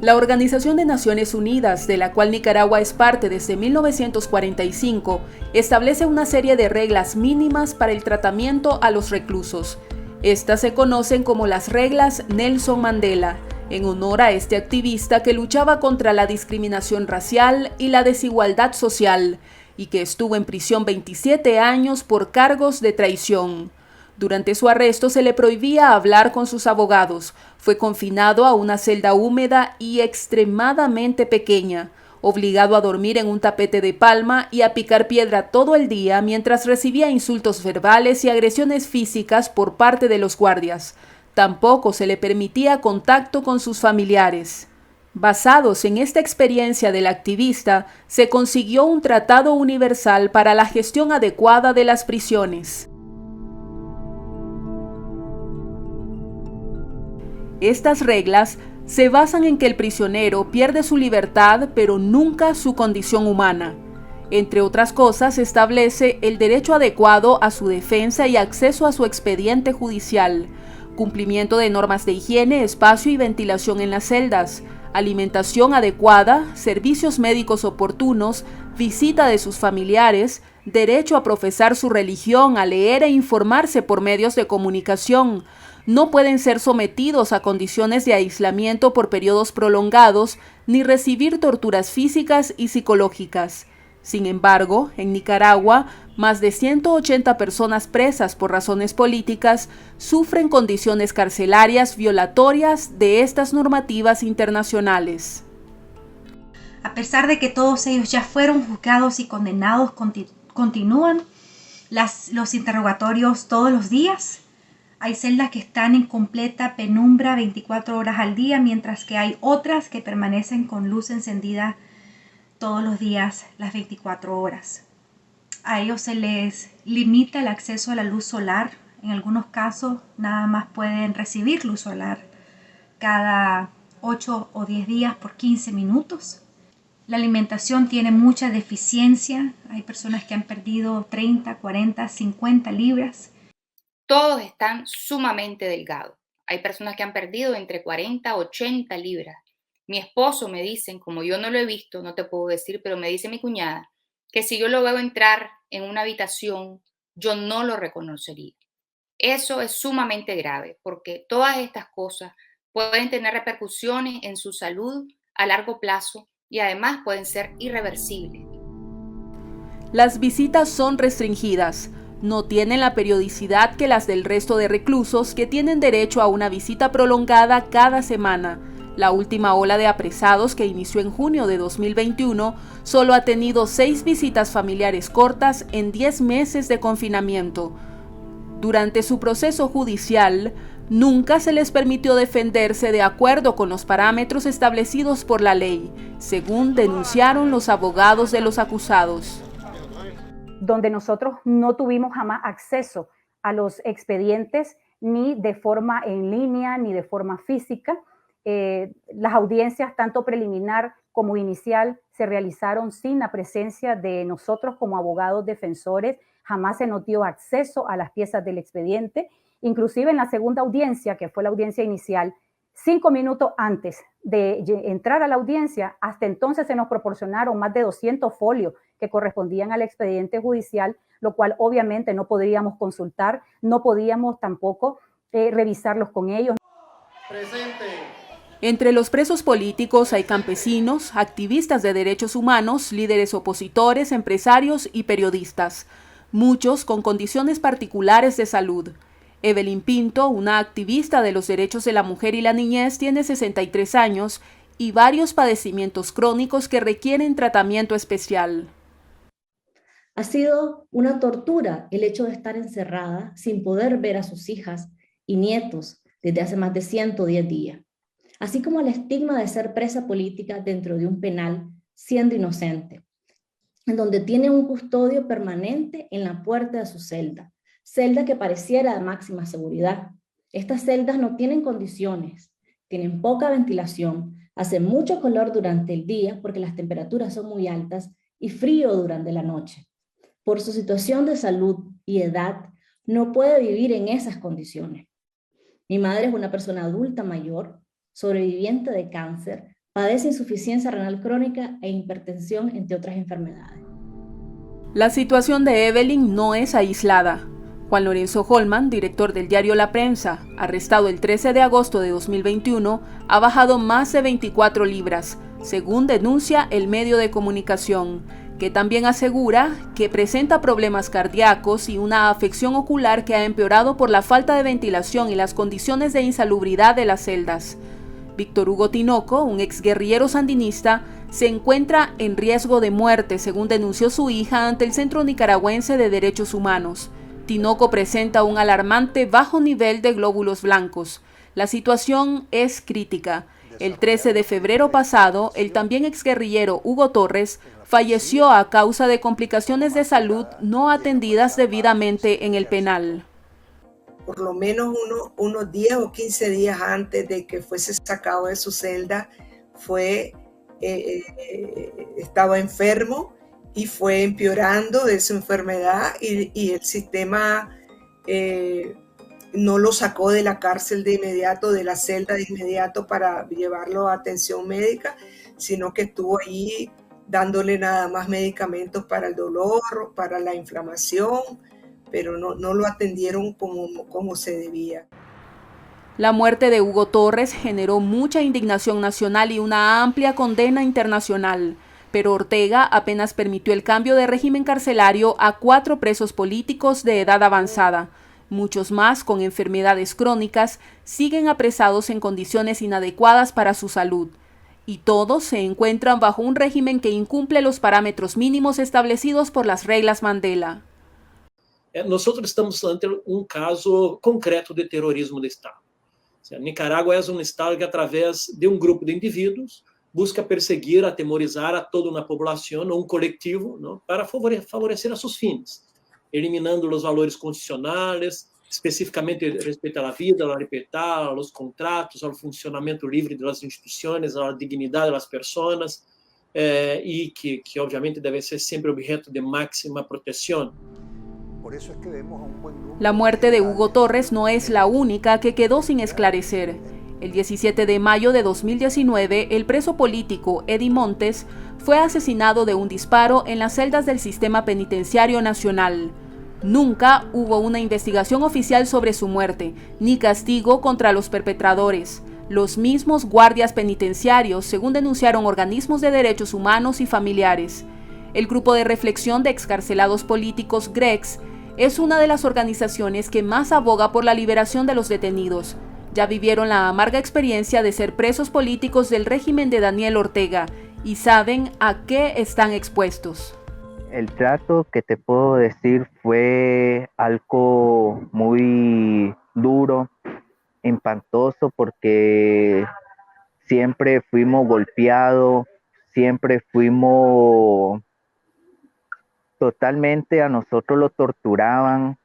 La Organización de Naciones Unidas, de la cual Nicaragua es parte desde 1945, establece una serie de reglas mínimas para el tratamiento a los reclusos. Estas se conocen como las reglas Nelson Mandela, en honor a este activista que luchaba contra la discriminación racial y la desigualdad social, y que estuvo en prisión 27 años por cargos de traición. Durante su arresto se le prohibía hablar con sus abogados. Fue confinado a una celda húmeda y extremadamente pequeña, obligado a dormir en un tapete de palma y a picar piedra todo el día mientras recibía insultos verbales y agresiones físicas por parte de los guardias. Tampoco se le permitía contacto con sus familiares. Basados en esta experiencia del activista, se consiguió un tratado universal para la gestión adecuada de las prisiones. Estas reglas se basan en que el prisionero pierde su libertad, pero nunca su condición humana. Entre otras cosas, establece el derecho adecuado a su defensa y acceso a su expediente judicial, cumplimiento de normas de higiene, espacio y ventilación en las celdas, alimentación adecuada, servicios médicos oportunos, visita de sus familiares, derecho a profesar su religión, a leer e informarse por medios de comunicación. No pueden ser sometidos a condiciones de aislamiento por periodos prolongados ni recibir torturas físicas y psicológicas. Sin embargo, en Nicaragua, más de 180 personas presas por razones políticas sufren condiciones carcelarias violatorias de estas normativas internacionales. A pesar de que todos ellos ya fueron juzgados y condenados, continúan los interrogatorios todos los días. Hay celdas que están en completa penumbra 24 horas al día, mientras que hay otras que permanecen con luz encendida todos los días, las 24 horas. A ellos se les limita el acceso a la luz solar. En algunos casos nada más pueden recibir luz solar cada 8 o 10 días por 15 minutos. La alimentación tiene mucha deficiencia. Hay personas que han perdido 30, 40, 50 libras. Todos están sumamente delgados. Hay personas que han perdido entre 40 a 80 libras. Mi esposo me dicen, como yo no lo he visto, no te puedo decir, pero me dice mi cuñada, que si yo lo veo entrar en una habitación, yo no lo reconocería. Eso es sumamente grave, porque todas estas cosas pueden tener repercusiones en su salud a largo plazo y además pueden ser irreversibles. Las visitas son restringidas. No tienen la periodicidad que las del resto de reclusos que tienen derecho a una visita prolongada cada semana. La última ola de apresados, que inició en junio de 2021, solo ha tenido 6 visitas familiares cortas en 10 meses de confinamiento. Durante su proceso judicial, nunca se les permitió defenderse de acuerdo con los parámetros establecidos por la ley, según denunciaron los abogados de los acusados. Donde nosotros no tuvimos jamás acceso a los expedientes ni de forma en línea ni de forma física. Las audiencias, tanto preliminar como inicial, se realizaron sin la presencia de nosotros como abogados defensores. Jamás se nos dio acceso a las piezas del expediente. Inclusive en la segunda audiencia, que fue la audiencia inicial, 5 minutos antes de entrar a la audiencia, hasta entonces se nos proporcionaron más de 200 folios que correspondían al expediente judicial, lo cual obviamente no podríamos consultar, no podíamos tampoco revisarlos con ellos. Presente. Entre los presos políticos hay campesinos, activistas de derechos humanos, líderes opositores, empresarios y periodistas, muchos con condiciones particulares de salud. Evelyn Pinto, una activista de los derechos de la mujer y la niñez, tiene 63 años y varios padecimientos crónicos que requieren tratamiento especial. Ha sido una tortura el hecho de estar encerrada sin poder ver a sus hijas y nietos desde hace más de 110 días, así como el estigma de ser presa política dentro de un penal siendo inocente, en donde tiene un custodio permanente en la puerta de su celda que pareciera de máxima seguridad. Estas celdas no tienen condiciones, tienen poca ventilación, hace mucho calor durante el día porque las temperaturas son muy altas y frío durante la noche. Por su situación de salud y edad, no puede vivir en esas condiciones. Mi madre es una persona adulta mayor, sobreviviente de cáncer, padece insuficiencia renal crónica e hipertensión, entre otras enfermedades. La situación de Evelyn no es aislada. Juan Lorenzo Holman, director del diario La Prensa, arrestado el 13 de agosto de 2021, ha bajado más de 24 libras, según denuncia el medio de comunicación, que también asegura que presenta problemas cardíacos y una afección ocular que ha empeorado por la falta de ventilación y las condiciones de insalubridad de las celdas. Víctor Hugo Tinoco, un exguerrillero sandinista, se encuentra en riesgo de muerte, según denunció su hija ante el Centro Nicaragüense de Derechos Humanos. Tinoco presenta un alarmante bajo nivel de glóbulos blancos. La situación es crítica. El 13 de febrero pasado, el también exguerrillero Hugo Torres falleció a causa de complicaciones de salud no atendidas debidamente en el penal. Por lo menos unos 10 o 15 días antes de que fuese sacado de su celda, estaba enfermo y fue empeorando de su enfermedad y el sistema no lo sacó de la cárcel de inmediato, de la celda de inmediato para llevarlo a atención médica, sino que estuvo allí dándole nada más medicamentos para el dolor, para la inflamación, pero no lo atendieron como se debía. La muerte de Hugo Torres generó mucha indignación nacional y una amplia condena internacional, pero Ortega apenas permitió el cambio de régimen carcelario a 4 presos políticos de edad avanzada. Muchos más con enfermedades crónicas siguen apresados en condiciones inadecuadas para su salud, y todos se encuentran bajo un régimen que incumple los parámetros mínimos establecidos por las reglas Mandela. Nosotros estamos ante caso concreto de terrorismo de Estado. Nicaragua es un Estado que, a través de un grupo de individuos, busca perseguir, atemorizar a toda una población o un colectivo, ¿no?, para favorecer a sus fines, eliminando los valores constitucionales, específicamente respecto a la vida, a la libertad, a los contratos, al funcionamiento libre de las instituciones, a la dignidad de las personas, y que obviamente debe ser siempre objeto de máxima protección. Por eso es que vemos a un buen grupo. La muerte de Hugo Torres no es la única que quedó sin esclarecer. El 17 de mayo de 2019, el preso político Eddie Montes fue asesinado de un disparo en las celdas del Sistema Penitenciario Nacional. Nunca hubo una investigación oficial sobre su muerte, ni castigo contra los perpetradores. Los mismos guardias penitenciarios, según denunciaron organismos de derechos humanos y familiares. El grupo de reflexión de excarcelados políticos GREX es una de las organizaciones que más aboga por la liberación de los detenidos. Ya vivieron la amarga experiencia de ser presos políticos del régimen de Daniel Ortega y saben a qué están expuestos. El trato que te puedo decir fue algo muy duro, espantoso, porque siempre fuimos golpeados, siempre fuimos totalmente, a nosotros lo torturaban,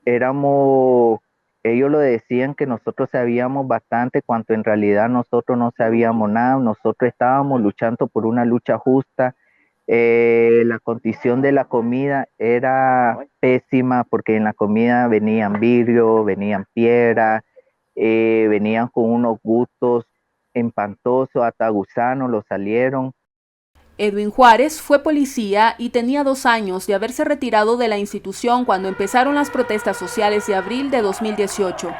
ellos lo decían que nosotros sabíamos bastante, cuando en realidad nosotros no sabíamos nada, nosotros estábamos luchando por una lucha justa. La condición de la comida era pésima, porque en la comida venían vidrio, venían piedra, venían con unos gustos espantosos, hasta gusanos los salieron. Edwin Juárez fue policía y tenía 2 años de haberse retirado de la institución cuando empezaron las protestas sociales de abril de 2018.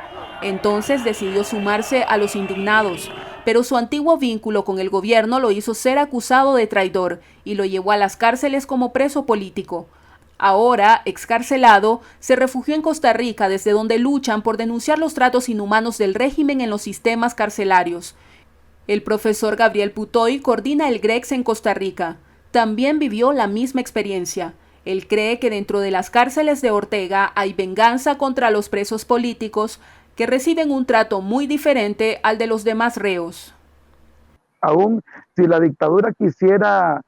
Entonces decidió sumarse a los indignados, pero su antiguo vínculo con el gobierno lo hizo ser acusado de traidor y lo llevó a las cárceles como preso político. Ahora, excarcelado, se refugió en Costa Rica, desde donde luchan por denunciar los tratos inhumanos del régimen en los sistemas carcelarios. El profesor Gabriel Putoy coordina el GREX en Costa Rica. También vivió la misma experiencia. Él cree que dentro de las cárceles de Ortega hay venganza contra los presos políticos que reciben un trato muy diferente al de los demás reos. Aún si la dictadura quisiera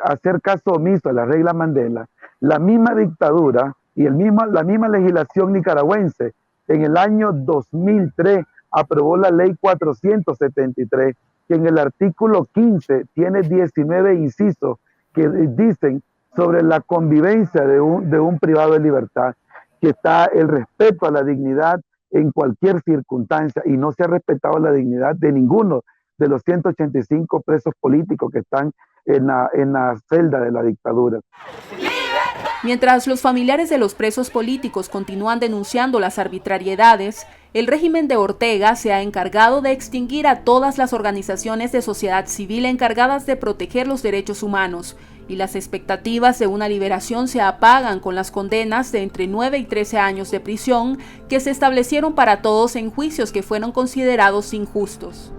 hacer caso omiso a la regla Mandela, la misma dictadura y la misma legislación nicaragüense en el año 2003 aprobó la ley 473, que en el artículo 15 tiene 19 incisos que dicen sobre la convivencia de un privado de libertad, que está el respeto a la dignidad en cualquier circunstancia, y no se ha respetado la dignidad de ninguno de los 185 presos políticos que están en la celda de la dictadura. Mientras los familiares de los presos políticos continúan denunciando las arbitrariedades, el régimen de Ortega se ha encargado de extinguir a todas las organizaciones de sociedad civil encargadas de proteger los derechos humanos, y las expectativas de una liberación se apagan con las condenas de entre 9 y 13 años de prisión que se establecieron para todos en juicios que fueron considerados injustos.